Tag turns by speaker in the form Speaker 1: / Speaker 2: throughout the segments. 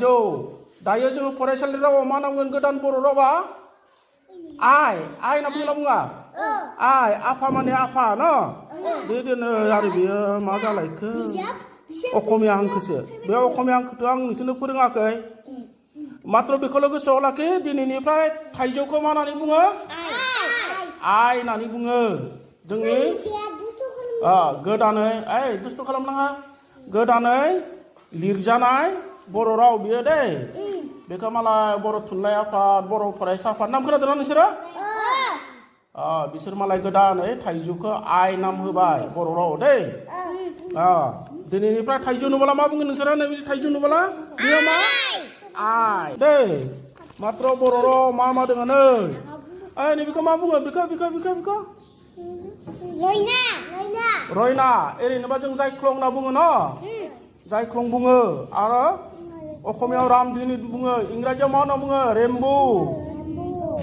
Speaker 1: थाइजौ दायो जोङो फरायसालि रावाव मा नांगोन गोदान बर' रावा आइ होनना बुंना बुङा आइ आफा माने आफा न बेदिनो आरो बेयो मा जालायखो असमिया हांखोसो बे असमिया हांखोखौ आं नोंसोरनो फोरोङाखै मात्र बेखौल' गोसोआव लाखि दिनैनिफ्राय थाइजौखौ मा होननानै बुङो आइ होननानै बुङो जोंनि गोदानै दुस्थ' खालामनाङा गोदानै लिरजानाय बर' राव बियो दै बेखौ मालाय बर' थुनलाइ आफाद बर' फरायसा आफाद नाम खोनादोंना नोंसोरो बिसोर मालाय गोदानै थाइजौखौ आइ नाम होबाय बर' राव दै दिनैनिफ्राय थाइजौ नुबोला मा बुंगोन नोंसोरो नै थाइजौ नुबोला बियो मा आइ दै मात्र बर' राव मा दङ नै नैबेखौ मा बुङो बेखौ रयना ओरैनोबा जों जायख्लं होनना बुङो न जायख्लं बुङो आरो असमियाव रामधेनु बुङो इंराजियाव मा होनना बुङो रेम्बु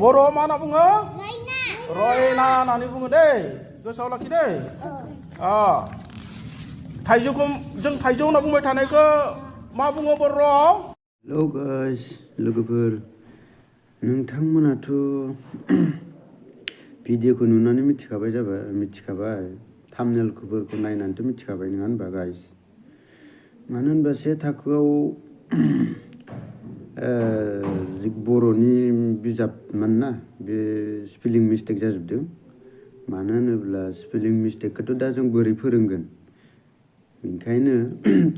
Speaker 1: बर'आव मा होनना बुङो रयना होननानै बुङो दै गोसोआव लाखि दै थाइजौखौ जों थाइजौ होनना बुंबाय थानायखौ मा बुङो बर' रावाव
Speaker 2: हेलौ गाइस लोगोफोर नोंथांमोनाथ' भिडिअखौ नुनानै मिथिखाबाय थाम्बनेलफोरखौ नायनानैथ' मिथिखाबाय नङा होनबा गाइस मानो होनबा से थाखोआव बर'नि बिजाबमोन ना बे स्पेलिं मिस्टेक जाजोबदों मानो होनोब्ला स्पेलिं मिस्टेकखौथ' दा जों बोरै फोरोंगोन ओंखायनो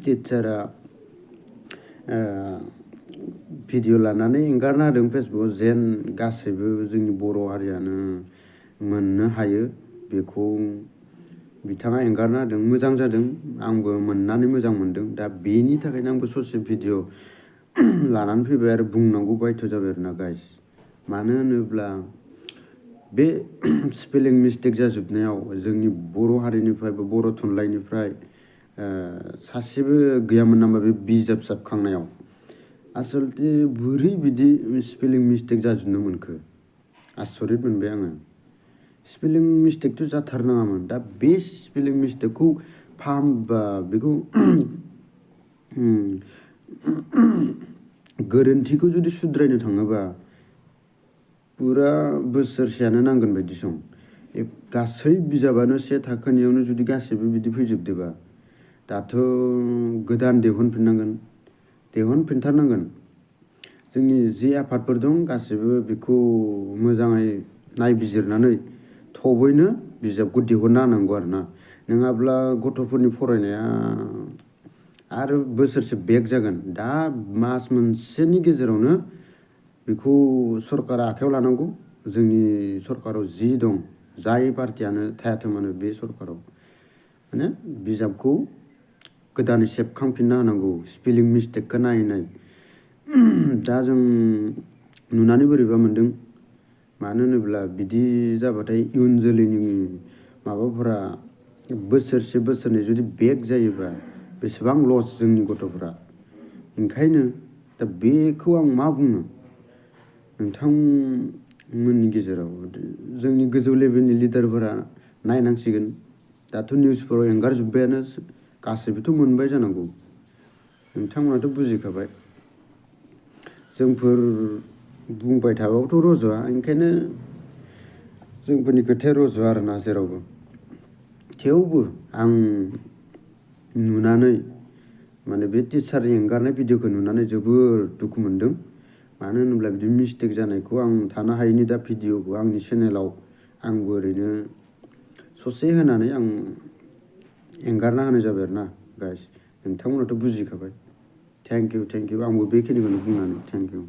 Speaker 2: टिचारा भिडिअ लानानै एंगारना होदों फेसबुकआव जेन गासैबो जोंनि बर' हारियानो मोननो हायो बेखौ बिथाङा एंगारना होदों मोजां जादों आंबो मोननानै मोजां मोनदों दा बेनि थाखायनो आंबो ससे भिडिअ लानानै फैबाय आरो बुंनांगौ बायथ' जाबाय आरोना गाइस मानो होनोब्ला बे स्पेलिं मिस्टेक जाजोबनायाव जोंनि बर' हारिनिफ्राय बा बर' थुनलाइनिफ्राय सासेबो गैयामोन नामा बे बिजाब साबखांनायाव आसलथे बोरै बिदि स्पेलिं मिस्टेक जाजोबनो मोनखो आसरित मोनबाय आङो स्पेलिं मिस्टेकथ' जाथारनाङामोन दा बे स्पेलिं मिस्टेकखौ फाहामबा बेखौ गोरोन्थिखौ जुदि सुद्रायनो थाङोबा पुरा बोसोरसेयानो नांगोन बायदि सम गासै बिजाबानो से थाखोनियावनो जुदि गासैबो बिदि फैजोबदोबा दाथ' गोदान दिहुनफिनथारनांगोन जोंनि जे आफादफोर दं गासैबो बेखौ मोजाङै नायबिजिरनानै थबैनो बिजाबखौ दिहुनना होनांगौ आरोना नङाब्ला गथ'फोरनि फरायनाया आरो बोसोरसे बेक जागोन दा मास मोनसेनि गेजेरावनो बेखौ सरकारा आखायाव लानांगौ जोंनि सरकाराव जि दं जाय पार्टियानो थायाथों मानो बे सरकाराव माने बिजाबखौ गोदानै सेबखांफिनना होनांगौ स्पेलिं मिस्टेकखौ नायै दा जों नुनानै बोरैबा मोनदों मानो होनोब्ला बिदि जाबाथाय इयुन जोलैनि माबाफोरा बोसोरसे बोसोरनै जुदि बेक जायोबा बेसेबां लस जोंनि गथ'फोरा ओंखायनो दा बेखौ आं मा बुङो नोंथांमोननि गेजेराव जोंनि गोजौ लेभेलनि लिडारफोरा नायनांसिगोन दाथ' निउसफोराव एंगारजोब्बायानो गासैबोथ' मोनबाय जानांगौ नोंथांमोनाथ' बुजिखाबाय जोंफोर बुंबाय थाबाबोथ' रज'आ ओंखायनो जोंफोरनि खोथाया रज'आ आरोना जेरावबो थेवबो आं नुनानै माने बे टिचारनि एंगारनाय भिडिअखौ नुनानै जोबोर दुखु मोनदों मानो होनोब्ला बिदि मिस्टेक जानायखौ आं थानो हायैनि दा भिडिअखौ आंनि चेनेलाव आंबो ओरैनो ससे होनानै आं एंगारना होनाय जाबाय आरोना गाइस नोंथांमोनाथ' बुजिखाबाय थेंक इउ आंबो बेखिनिखौनो बुंनानै थेंक इउ